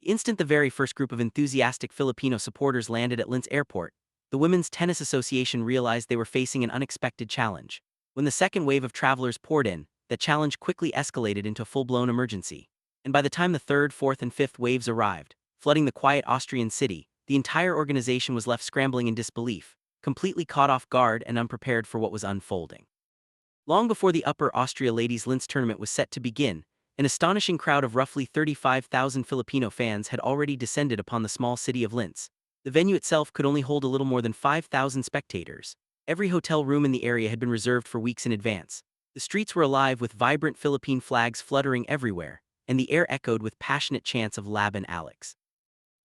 instant the very first group of enthusiastic Filipino supporters landed at Linz Airport, the Women's Tennis Association realized they were facing an unexpected challenge. When the second wave of travelers poured in, the challenge quickly escalated into a full-blown emergency. And by the time the third, fourth, and fifth waves arrived, flooding the quiet Austrian city, the entire organization was left scrambling in disbelief, completely caught off guard and unprepared for what was unfolding. Long before the Upper Austria Ladies Linz tournament was set to begin, an astonishing crowd of roughly 35,000 Filipino fans had already descended upon the small city of Linz. The venue itself could only hold a little more than 5,000 spectators. Every hotel room in the area had been reserved for weeks in advance. The streets were alive with vibrant Philippine flags fluttering everywhere, and the air echoed with passionate chants of Laban Alex.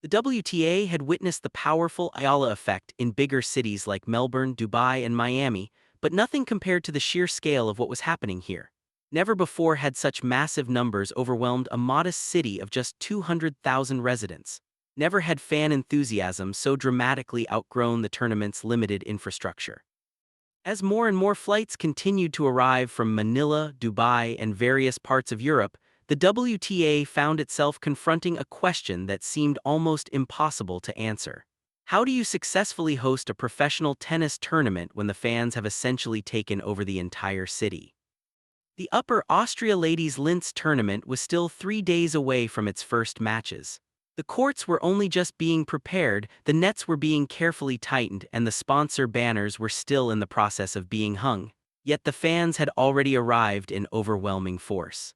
The WTA had witnessed the powerful Eala effect in bigger cities like Melbourne, Dubai, and Miami, but nothing compared to the sheer scale of what was happening here. Never before had such massive numbers overwhelmed a modest city of just 200,000 residents. Never had fan enthusiasm so dramatically outgrown the tournament's limited infrastructure. As more and more flights continued to arrive from Manila, Dubai, and various parts of Europe, the WTA found itself confronting a question that seemed almost impossible to answer. How do you successfully host a professional tennis tournament when the fans have essentially taken over the entire city? The Upper Austria Ladies Linz tournament was still 3 days away from its first matches. The courts were only just being prepared, the nets were being carefully tightened, and the sponsor banners were still in the process of being hung. Yet the fans had already arrived in overwhelming force.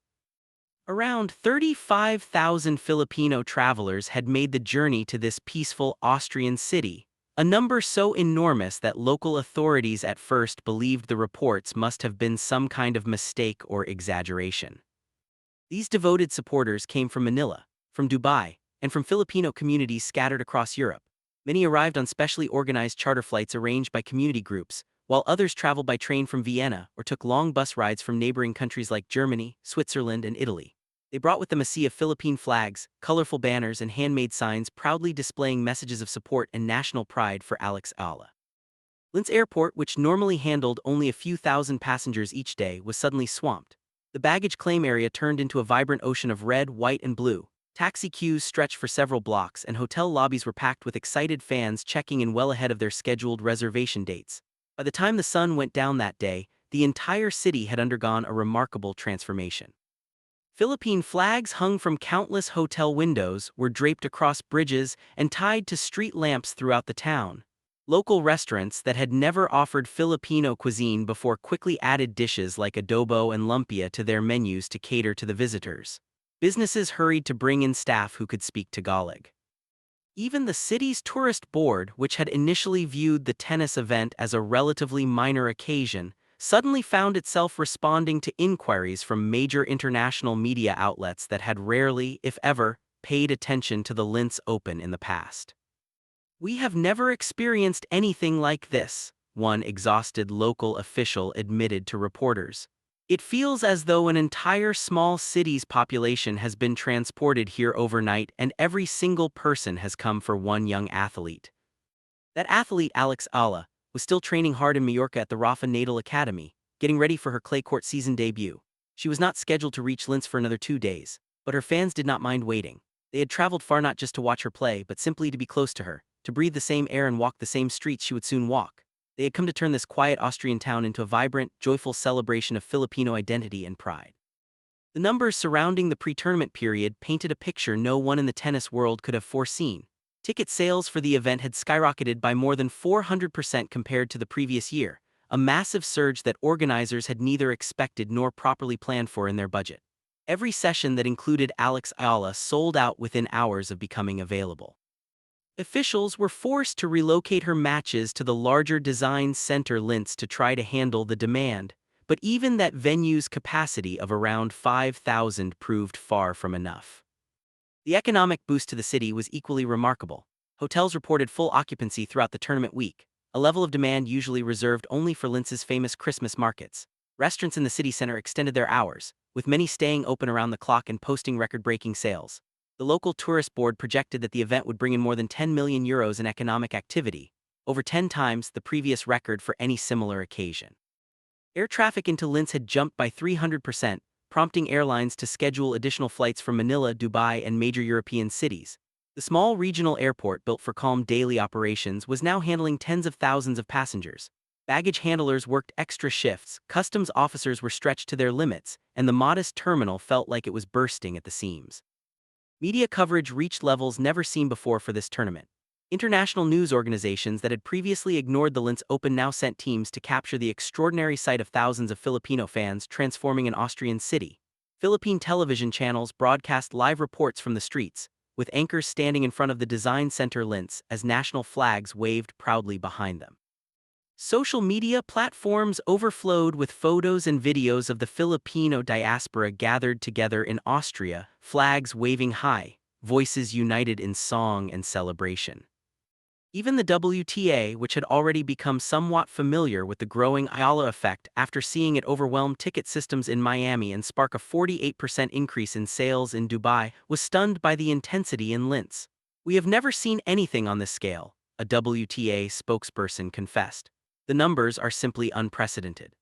Around 35,000 Filipino travelers had made the journey to this peaceful Austrian city, a number so enormous that local authorities at first believed the reports must have been some kind of mistake or exaggeration. These devoted supporters came from Manila, from Dubai, and from Filipino communities scattered across Europe. Many arrived on specially organized charter flights arranged by community groups, while others traveled by train from Vienna or took long bus rides from neighboring countries like Germany, Switzerland, and Italy. They brought with them a sea of Philippine flags, colorful banners, and handmade signs proudly displaying messages of support and national pride for Alex Eala. Linz Airport, which normally handled only a few thousand passengers each day, was suddenly swamped. The baggage claim area turned into a vibrant ocean of red, white, and blue. Taxi queues stretched for several blocks, and hotel lobbies were packed with excited fans checking in well ahead of their scheduled reservation dates. By the time the sun went down that day, the entire city had undergone a remarkable transformation. Philippine flags hung from countless hotel windows, were draped across bridges, and tied to street lamps throughout the town. Local restaurants that had never offered Filipino cuisine before quickly added dishes like adobo and lumpia to their menus to cater to the visitors. Businesses hurried to bring in staff who could speak Tagalog. Even the city's tourist board, which had initially viewed the tennis event as a relatively minor occasion, suddenly found itself responding to inquiries from major international media outlets that had rarely, if ever, paid attention to the Linz Open in the past. "We have never experienced anything like this," one exhausted local official admitted to reporters. "It feels as though an entire small city's population has been transported here overnight, and every single person has come for one young athlete." That athlete, Alex Eala, was still training hard in Mallorca at the Rafa Nadal Academy, getting ready for her clay court season debut. She was not scheduled to reach Linz for another 2 days, but her fans did not mind waiting. They had traveled far not just to watch her play, but simply to be close to her, to breathe the same air and walk the same streets she would soon walk. They had come to turn this quiet Austrian town into a vibrant, joyful celebration of Filipino identity and pride. The numbers surrounding the pre-tournament period painted a picture no one in the tennis world could have foreseen. Ticket sales for the event had skyrocketed by more than 400% compared to the previous year, a massive surge that organizers had neither expected nor properly planned for in their budget. Every session that included Alex Eala sold out within hours of becoming available. Officials were forced to relocate her matches to the larger design center Linz to try to handle the demand, but even that venue's capacity of around 5,000 proved far from enough. The economic boost to the city was equally remarkable. Hotels reported full occupancy throughout the tournament week, a level of demand usually reserved only for Linz's famous Christmas markets. Restaurants in the city center extended their hours, with many staying open around the clock and posting record-breaking sales. The local tourist board projected that the event would bring in more than 10 million euros in economic activity, over 10 times the previous record for any similar occasion. Air traffic into Linz had jumped by 300%, prompting airlines to schedule additional flights from Manila, Dubai, and major European cities. The small regional airport built for calm daily operations was now handling tens of thousands of passengers. Baggage handlers worked extra shifts, customs officers were stretched to their limits, and the modest terminal felt like it was bursting at the seams. Media coverage reached levels never seen before for this tournament. International news organizations that had previously ignored the Linz Open now sent teams to capture the extraordinary sight of thousands of Filipino fans transforming an Austrian city. Philippine television channels broadcast live reports from the streets, with anchors standing in front of the design center Linz as national flags waved proudly behind them. Social media platforms overflowed with photos and videos of the Filipino diaspora gathered together in Austria, flags waving high, voices united in song and celebration. Even the WTA, which had already become somewhat familiar with the growing Eala effect after seeing it overwhelm ticket systems in Miami and spark a 48% increase in sales in Dubai, was stunned by the intensity in Linz. "We have never seen anything on this scale," a WTA spokesperson confessed. "The numbers are simply unprecedented.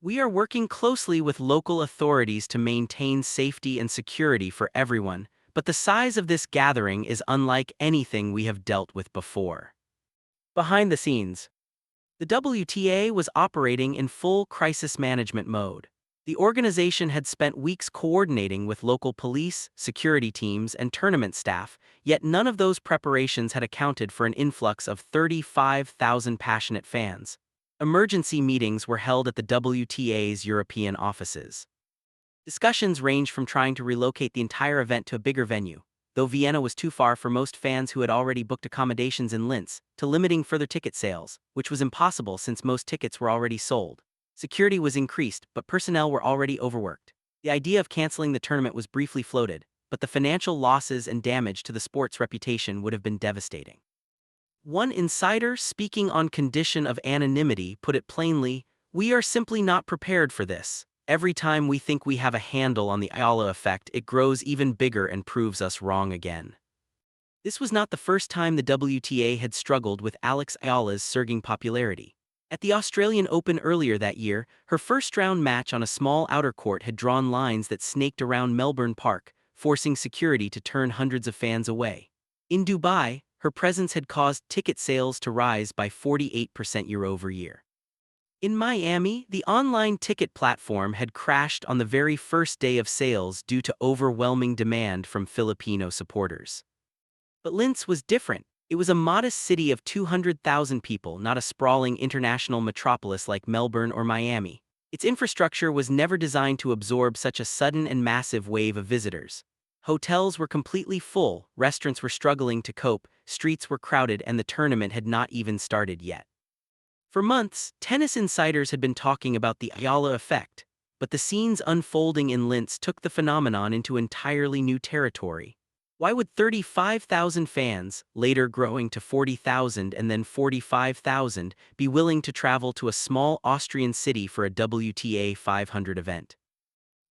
We are working closely with local authorities to maintain safety and security for everyone, but the size of this gathering is unlike anything we have dealt with before." Behind the scenes, the WTA was operating in full crisis management mode. The organization had spent weeks coordinating with local police, security teams, and tournament staff, yet none of those preparations had accounted for an influx of 35,000 passionate fans. Emergency meetings were held at the WTA's European offices. Discussions ranged from trying to relocate the entire event to a bigger venue, though Vienna was too far for most fans who had already booked accommodations in Linz, to limiting further ticket sales, which was impossible since most tickets were already sold. Security was increased, but personnel were already overworked. The idea of canceling the tournament was briefly floated, but the financial losses and damage to the sport's reputation would have been devastating. One insider, speaking on condition of anonymity, put it plainly, "We are simply not prepared for this. Every time we think we have a handle on the Eala effect, it grows even bigger and proves us wrong again." This was not the first time the WTA had struggled with Alex Eala's surging popularity. At the Australian Open earlier that year, her first-round match on a small outer court had drawn lines that snaked around Melbourne Park, forcing security to turn hundreds of fans away. In Dubai, her presence had caused ticket sales to rise by 48% year-over-year. In Miami, the online ticket platform had crashed on the very first day of sales due to overwhelming demand from Filipino supporters. But Linz was different. It was a modest city of 200,000 people, not a sprawling international metropolis like Melbourne or Miami. Its infrastructure was never designed to absorb such a sudden and massive wave of visitors. Hotels were completely full, restaurants were struggling to cope, streets were crowded, and the tournament had not even started yet. For months, tennis insiders had been talking about the Eala effect, but the scenes unfolding in Linz took the phenomenon into entirely new territory. Why would 35,000 fans, later growing to 40,000 and then 45,000, be willing to travel to a small Austrian city for a WTA 500 event?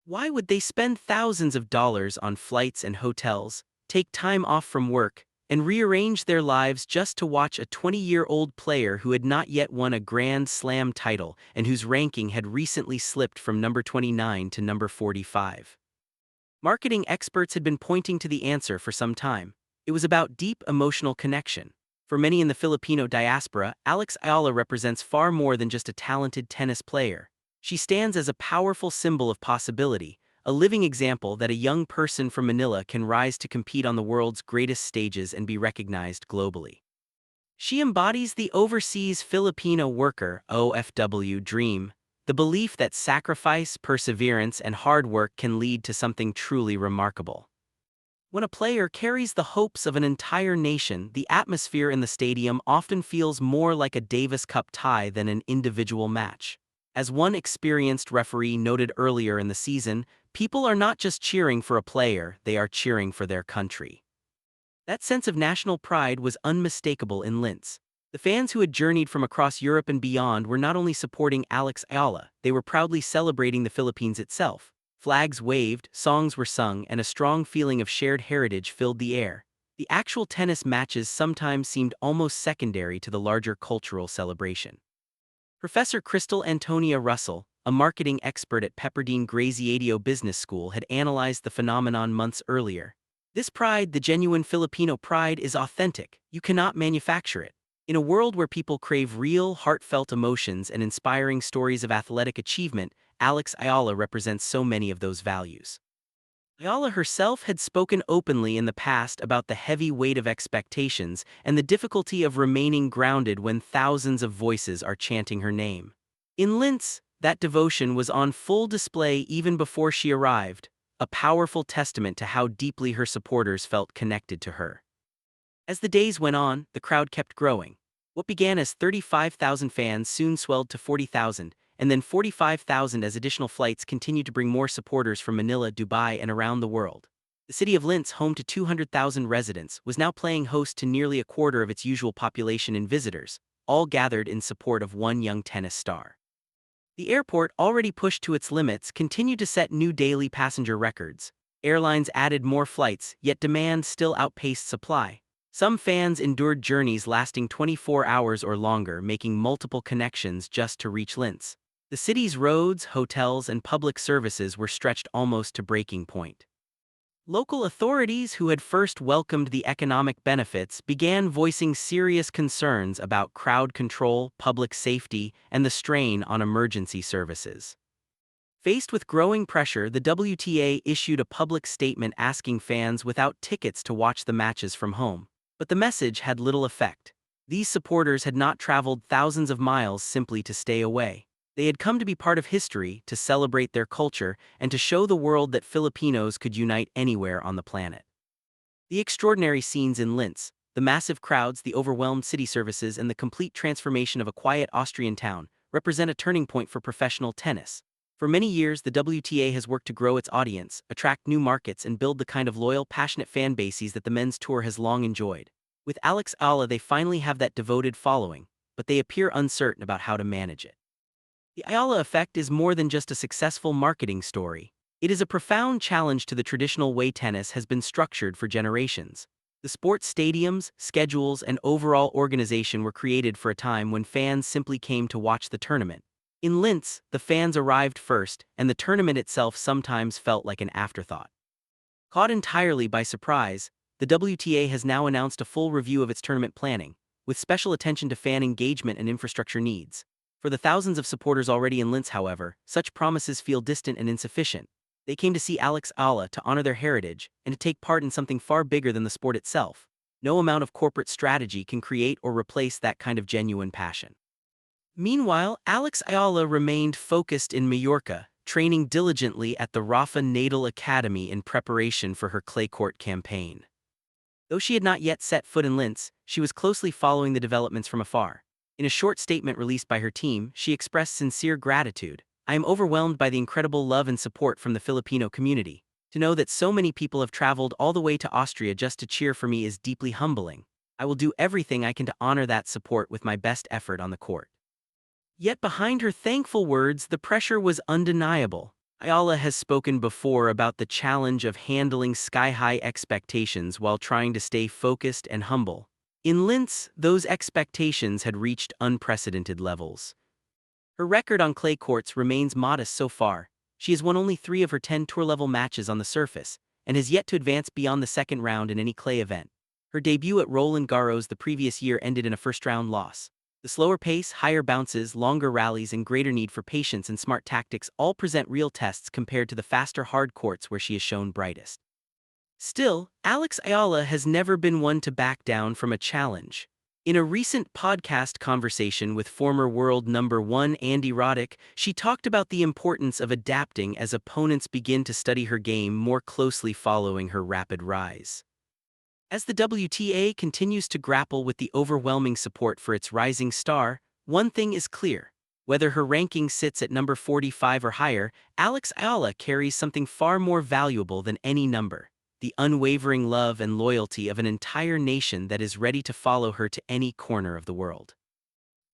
Why would they spend thousands of dollars on flights and hotels, take time off from work, and rearrange their lives just to watch a 20-year-old player who had not yet won a Grand Slam title and whose ranking had recently slipped from number 29 to number 45? Marketing experts had been pointing to the answer for some time. It was about deep emotional connection. For many in the Filipino diaspora, Alex Eala represents far more than just a talented tennis player. She stands as a powerful symbol of possibility, a living example that a young person from Manila can rise to compete on the world's greatest stages and be recognized globally. She embodies the overseas Filipino worker (OFW) dream, the belief that sacrifice, perseverance, and hard work can lead to something truly remarkable. When a player carries the hopes of an entire nation, the atmosphere in the stadium often feels more like a Davis Cup tie than an individual match. As one experienced referee noted earlier in the season, people are not just cheering for a player, they are cheering for their country. That sense of national pride was unmistakable in Linz. The fans who had journeyed from across Europe and beyond were not only supporting Alex Eala, they were proudly celebrating the Philippines itself. Flags waved, songs were sung, and a strong feeling of shared heritage filled the air. The actual tennis matches sometimes seemed almost secondary to the larger cultural celebration. Professor Crystal Antonia Russell, a marketing expert at Pepperdine Graziadio Business School, had analyzed the phenomenon months earlier. This pride, the genuine Filipino pride, is authentic. You cannot manufacture it. In a world where people crave real, heartfelt emotions and inspiring stories of athletic achievement, Alex Eala represents so many of those values. Eala herself had spoken openly in the past about the heavy weight of expectations and the difficulty of remaining grounded when thousands of voices are chanting her name. In Linz, that devotion was on full display even before she arrived, a powerful testament to how deeply her supporters felt connected to her. As the days went on, the crowd kept growing. What began as 35,000 fans soon swelled to 40,000, and then 45,000 as additional flights continued to bring more supporters from Manila, Dubai, and around the world. The city of Linz, home to 200,000 residents, was now playing host to nearly a quarter of its usual population in visitors, all gathered in support of one young tennis star. The airport, already pushed to its limits, continued to set new daily passenger records. Airlines added more flights, yet demand still outpaced supply. Some fans endured journeys lasting 24 hours or longer, making multiple connections just to reach Linz. The city's roads, hotels, and public services were stretched almost to breaking point. Local authorities, who had first welcomed the economic benefits, began voicing serious concerns about crowd control, public safety, and the strain on emergency services. Faced with growing pressure, the WTA issued a public statement asking fans without tickets to watch the matches from home. But the message had little effect. These supporters had not traveled thousands of miles simply to stay away. They had come to be part of history, to celebrate their culture, and to show the world that Filipinos could unite anywhere on the planet. The extraordinary scenes in Linz, the massive crowds, the overwhelmed city services, and the complete transformation of a quiet Austrian town, represent a turning point for professional tennis. For many years, the WTA has worked to grow its audience, attract new markets, and build the kind of loyal, passionate fan bases that the men's tour has long enjoyed. With Alex Eala, they finally have that devoted following, but they appear uncertain about how to manage it. The Eala effect is more than just a successful marketing story. It is a profound challenge to the traditional way tennis has been structured for generations. The sport's stadiums, schedules, and overall organization were created for a time when fans simply came to watch the tournament. In Linz, the fans arrived first, and the tournament itself sometimes felt like an afterthought. Caught entirely by surprise, the WTA has now announced a full review of its tournament planning, with special attention to fan engagement and infrastructure needs. For the thousands of supporters already in Linz, however, such promises feel distant and insufficient. They came to see Alex Eala to honor their heritage and to take part in something far bigger than the sport itself. No amount of corporate strategy can create or replace that kind of genuine passion. Meanwhile, Alex Eala remained focused in Majorca, training diligently at the Rafa Nadal Academy in preparation for her clay court campaign. Though she had not yet set foot in Linz, she was closely following the developments from afar. In a short statement released by her team, she expressed sincere gratitude. "I am overwhelmed by the incredible love and support from the Filipino community. To know that so many people have traveled all the way to Austria just to cheer for me is deeply humbling. I will do everything I can to honor that support with my best effort on the court." Yet behind her thankful words, the pressure was undeniable. Eala has spoken before about the challenge of handling sky-high expectations while trying to stay focused and humble. In Linz, those expectations had reached unprecedented levels. Her record on clay courts remains modest so far. She has won only 3 of her 10 tour-level matches on the surface, and has yet to advance beyond the second round in any clay event. Her debut at Roland Garros the previous year ended in a first-round loss. The slower pace, higher bounces, longer rallies, and greater need for patience and smart tactics all present real tests compared to the faster hard courts where she has shown brightest. Still, Alex Eala has never been one to back down from a challenge. In a recent podcast conversation with former world number 1 Andy Roddick, she talked about the importance of adapting as opponents begin to study her game more closely following her rapid rise. As the WTA continues to grapple with the overwhelming support for its rising star, one thing is clear. Whether her ranking sits at number 45 or higher, Alex Eala carries something far more valuable than any number: the unwavering love and loyalty of an entire nation that is ready to follow her to any corner of the world.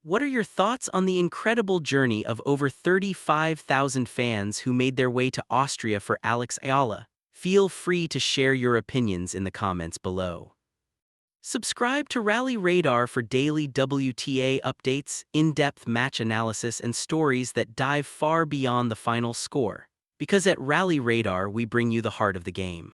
What are your thoughts on the incredible journey of over 35,000 fans who made their way to Austria for Alex Eala? Feel free to share your opinions in the comments below. Subscribe to Rally Radar for daily WTA updates, in-depth match analysis, and stories that dive far beyond the final score. Because at Rally Radar, we bring you the heart of the game.